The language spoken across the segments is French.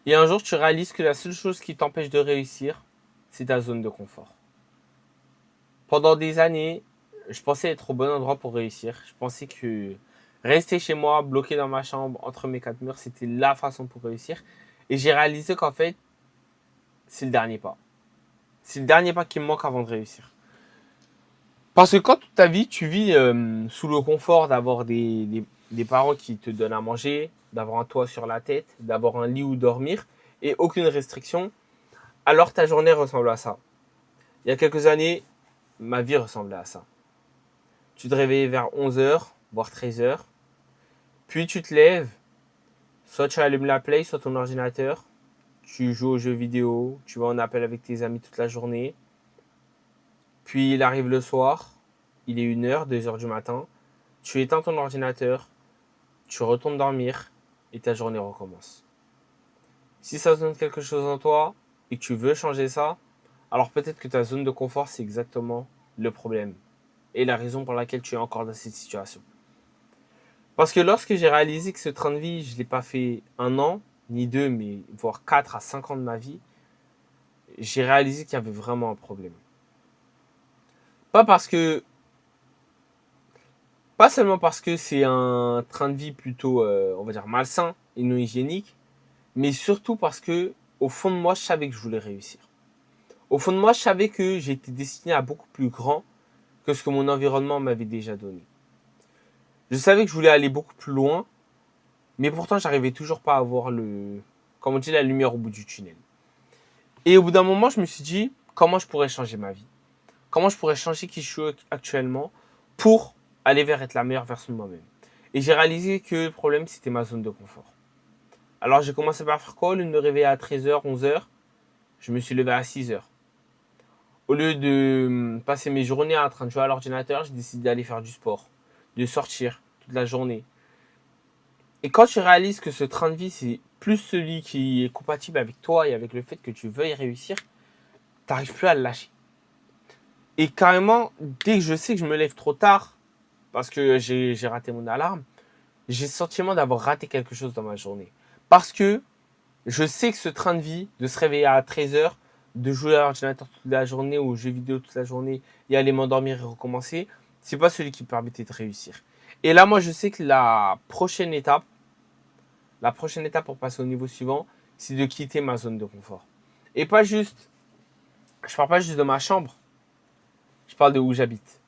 Et un jour, tu réalises que la seule chose qui t'empêche de réussir, c'est ta zone de confort. Pendant des années, je pensais être au bon endroit pour réussir. Je pensais que rester chez moi, bloqué dans ma chambre, entre mes quatre murs, c'était la façon pour réussir. Et j'ai réalisé qu'en fait, c'est le dernier pas. C'est le dernier pas qui me manque avant de réussir. Parce que quand toute ta vie, tu vis sous le confort d'avoir des parents qui te donnent à manger, d'avoir un toit sur la tête, d'avoir un lit où dormir, et aucune restriction, alors ta journée ressemble à ça. Il y a quelques années, ma vie ressemblait à ça. Tu te réveillais vers 11 heures, voire 13 heures, puis tu te lèves, soit tu allumes la play, soit ton ordinateur, tu joues aux jeux vidéo, tu vas en appel avec tes amis toute la journée, puis il arrive le soir, il est 1 heure, 2 heures du matin, tu éteins ton ordinateur, tu retournes dormir et ta journée recommence. Si ça donne quelque chose en toi et que tu veux changer ça, alors peut-être que ta zone de confort, c'est exactement le problème et la raison pour laquelle tu es encore dans cette situation. Parce que lorsque j'ai réalisé que ce train de vie, je ne l'ai pas fait 1 an, ni 2, mais voire 4 à 5 ans de ma vie, j'ai réalisé qu'il y avait vraiment un problème. Pas parce que, pas seulement parce que c'est un train de vie plutôt, on va dire, malsain et non hygiénique, mais surtout parce que, au fond de moi, je savais que je voulais réussir. Au fond de moi, je savais que j'étais destiné à beaucoup plus grand que ce que mon environnement m'avait déjà donné. Je savais que je voulais aller beaucoup plus loin, mais pourtant, j'arrivais toujours pas à voir comme on dit, la lumière au bout du tunnel. Et au bout d'un moment, je me suis dit, comment je pourrais changer ma vie? Comment je pourrais changer qui je suis actuellement pour aller vers être la meilleure version de moi-même? Et j'ai réalisé que le problème, c'était ma zone de confort. Alors, j'ai commencé par faire quoi? Au lieu de me réveiller à 13 heures, 11 heures, je me suis levé à 6 heures. Au lieu de passer mes journées en train de jouer à l'ordinateur, j'ai décidé d'aller faire du sport, de sortir toute la journée. Et quand tu réalises que ce train de vie, c'est plus celui qui est compatible avec toi et avec le fait que tu veuilles réussir, t'arrives plus à le lâcher. Et carrément, dès que je sais que je me lève trop tard, parce que j'ai raté mon alarme, j'ai le sentiment d'avoir raté quelque chose dans ma journée. Parce que je sais que ce train de vie, de se réveiller à 13 heures, de jouer à l'ordinateur toute la journée ou aux jeux vidéo toute la journée et aller m'endormir et recommencer, c'est pas celui qui me permettait de réussir. Et là, moi, je sais que la prochaine étape pour passer au niveau suivant, c'est de quitter ma zone de confort. Et pas juste, je parle pas juste de ma chambre, je parle de où j'habite.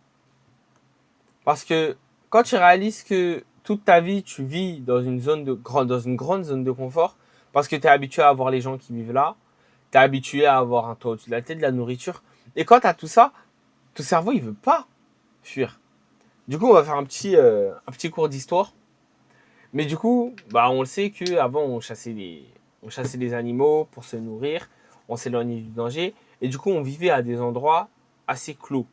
Parce que quand tu réalises que toute ta vie, tu vis dans une grande zone de confort, parce que tu es habitué à voir les gens qui vivent là, tu es habitué à avoir un toit au-dessus de la tête, de la nourriture. Et quand tu as tout ça, ton cerveau, il veut pas fuir. Du coup, on va faire un petit cours d'histoire. Mais du coup, bah, on le sait qu'avant, on chassait les animaux pour se nourrir, on s'éloignait du danger. Et du coup, on vivait à des endroits assez clos.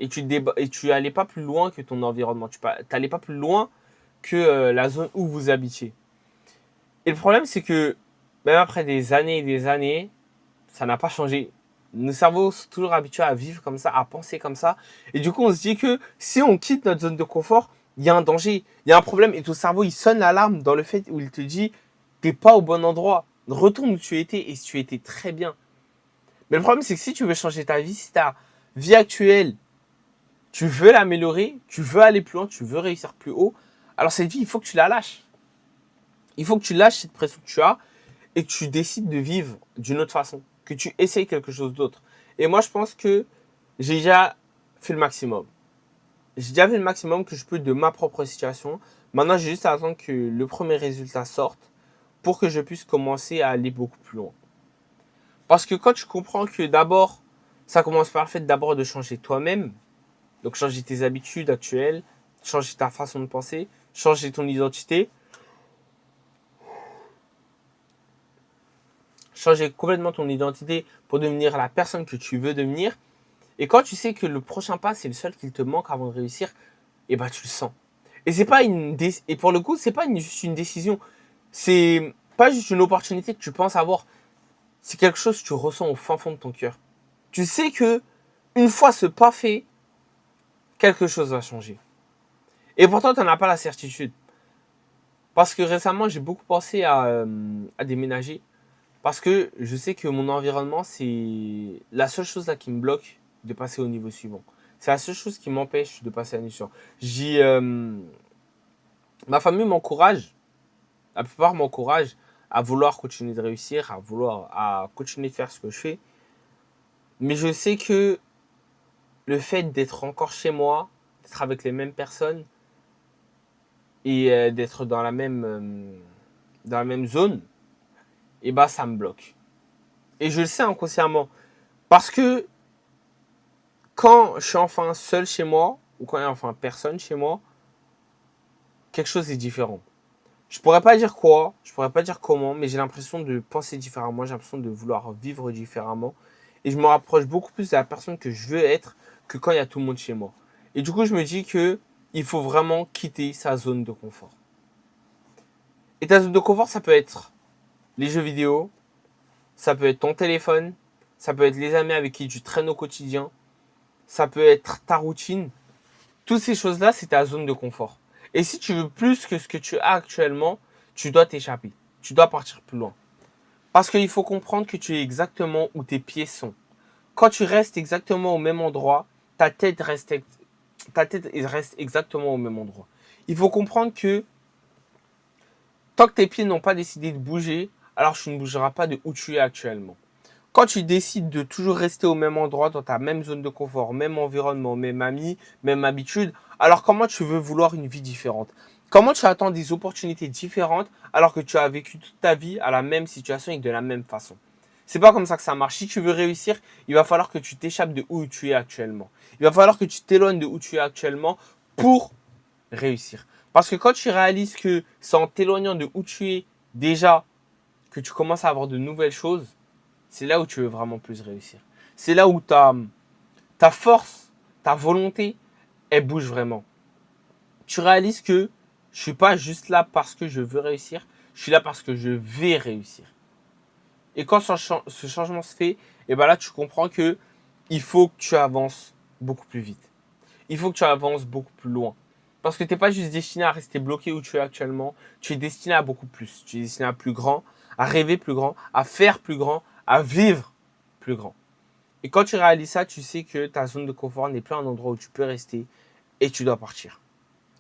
Et tu allais pas plus loin que ton environnement. Tu n'allais pas plus loin que la zone où vous habitiez. Et le problème, c'est que même après des années et des années, ça n'a pas changé. Nos cerveaux sont toujours habitués à vivre comme ça, à penser comme ça. Et du coup, on se dit que si on quitte notre zone de confort, il y a un danger, il y a un problème. Et ton cerveau, il sonne l'alarme dans le fait où il te dit, t'es pas au bon endroit. Retourne où tu étais et si tu étais très bien. Mais le problème, c'est que si tu veux changer ta vie, si ta vie actuelle, tu veux l'améliorer, tu veux aller plus loin, tu veux réussir plus haut, alors cette vie, il faut que tu la lâches. Il faut que tu lâches cette pression que tu as et que tu décides de vivre d'une autre façon, que tu essayes quelque chose d'autre. Et moi, je pense que j'ai déjà fait le maximum. J'ai déjà fait le maximum que je peux de ma propre situation. Maintenant, j'ai juste à attendre que le premier résultat sorte pour que je puisse commencer à aller beaucoup plus loin. Parce que quand tu comprends que d'abord, ça commence par le fait d'abord de changer toi-même, donc changer tes habitudes actuelles, changer ta façon de penser, changer ton identité, changer complètement ton identité pour devenir la personne que tu veux devenir. Et quand tu sais que le prochain pas, c'est le seul qu'il te manque avant de réussir, et bah tu le sens. Et c'est pas et pour le coup, c'est pas juste une décision. C'est pas juste une opportunité que tu penses avoir. C'est quelque chose que tu ressens au fin fond de ton cœur. Tu sais que une fois ce pas fait, quelque chose va changer. Et pourtant, tu n'en as pas la certitude. Parce que récemment, j'ai beaucoup pensé à déménager. Parce que je sais que mon environnement, c'est la seule chose là qui me bloque de passer au niveau suivant. C'est la seule chose qui m'empêche de passer à la niveau suivant. Ma famille m'encourage, la plupart m'encouragent à vouloir continuer de réussir, à continuer de faire ce que je fais. Mais je sais que le fait d'être encore chez moi, d'être avec les mêmes personnes et d'être dans la même zone, et bah ça me bloque. Et je le sais inconsciemment. Parce que quand je suis enfin seul chez moi, ou quand il n'y a enfin personne chez moi, quelque chose est différent. Je pourrais pas dire quoi, je pourrais pas dire comment, mais j'ai l'impression de penser différemment, j'ai l'impression de vouloir vivre différemment. Et je me rapproche beaucoup plus de la personne que je veux être que quand il y a tout le monde chez moi. Et du coup, je me dis que il faut vraiment quitter sa zone de confort. Et ta zone de confort, ça peut être les jeux vidéo, ça peut être ton téléphone, ça peut être les amis avec qui tu traînes au quotidien, ça peut être ta routine. Toutes ces choses-là, c'est ta zone de confort. Et si tu veux plus que ce que tu as actuellement, tu dois t'échapper. Tu dois partir plus loin. Parce qu'il faut comprendre que tu es exactement où tes pieds sont. Quand tu restes exactement au même endroit, ta tête reste exactement au même endroit. Il faut comprendre que tant que tes pieds n'ont pas décidé de bouger, alors tu ne bougeras pas de où tu es actuellement. Quand tu décides de toujours rester au même endroit, dans ta même zone de confort, même environnement, même amis, même habitude, alors comment tu veux vouloir une vie différente? Comment tu attends des opportunités différentes alors que tu as vécu toute ta vie à la même situation et de la même façon? C'est pas comme ça que ça marche. Si tu veux réussir, il va falloir que tu t'échappes de où tu es actuellement. Il va falloir que tu t'éloignes de où tu es actuellement pour réussir. Parce que quand tu réalises que c'est en t'éloignant de où tu es déjà que tu commences à avoir de nouvelles choses, c'est là où tu veux vraiment plus réussir. C'est là où ta force, ta volonté, elle bouge vraiment. Tu réalises que je suis pas juste là parce que je veux réussir, je suis là parce que je vais réussir. Et quand ce changement se fait, et ben là tu comprends que il faut que tu avances beaucoup plus vite. Il faut que tu avances beaucoup plus loin. Parce que tu n'es pas juste destiné à rester bloqué où tu es actuellement, tu es destiné à beaucoup plus. Tu es destiné à plus grand, à rêver plus grand, à faire plus grand, à vivre plus grand. Et quand tu réalises ça, tu sais que ta zone de confort n'est plus un endroit où tu peux rester et tu dois partir.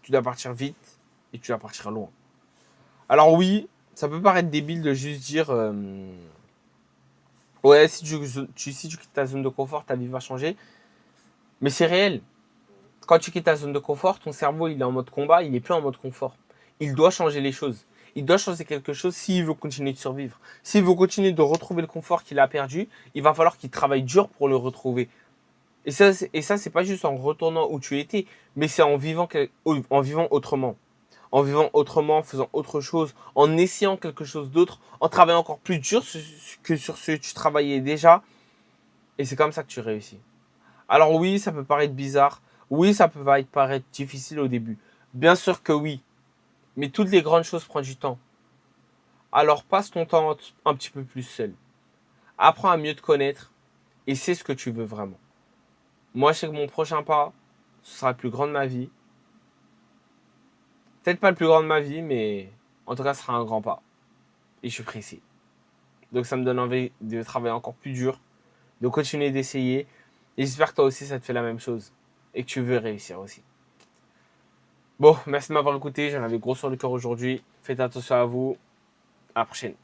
Tu dois partir vite et tu dois partir loin. Alors oui, ça peut paraître débile de juste dire ouais, si tu quittes ta zone de confort, ta vie va changer. Mais c'est réel. Quand tu quittes ta zone de confort, ton cerveau il est en mode combat, il n'est plus en mode confort. Il doit changer les choses. Il doit changer quelque chose s'il veut continuer de survivre. S'il veut continuer de retrouver le confort qu'il a perdu, il va falloir qu'il travaille dur pour le retrouver. Et ça, c'est pas juste en retournant où tu étais, mais c'est en vivant autrement. En vivant autrement, en faisant autre chose, en essayant quelque chose d'autre, en travaillant encore plus dur que sur ce que tu travaillais déjà. Et c'est comme ça que tu réussis. Alors oui, ça peut paraître bizarre. Oui, ça peut paraître difficile au début. Bien sûr que oui. Mais toutes les grandes choses prennent du temps. Alors passe ton temps un petit peu plus seul. Apprends à mieux te connaître et sais ce que tu veux vraiment. Moi, je sais que mon prochain pas, ce sera le plus grand de ma vie. Peut-être pas le plus grand de ma vie, mais en tout cas, ce sera un grand pas. Et je suis pressé. Donc ça me donne envie de travailler encore plus dur, de continuer d'essayer. Et j'espère que toi aussi, ça te fait la même chose. Et que tu veux réussir aussi. Bon, merci de m'avoir écouté. J'en avais gros sur le cœur aujourd'hui. Faites attention à vous. À la prochaine.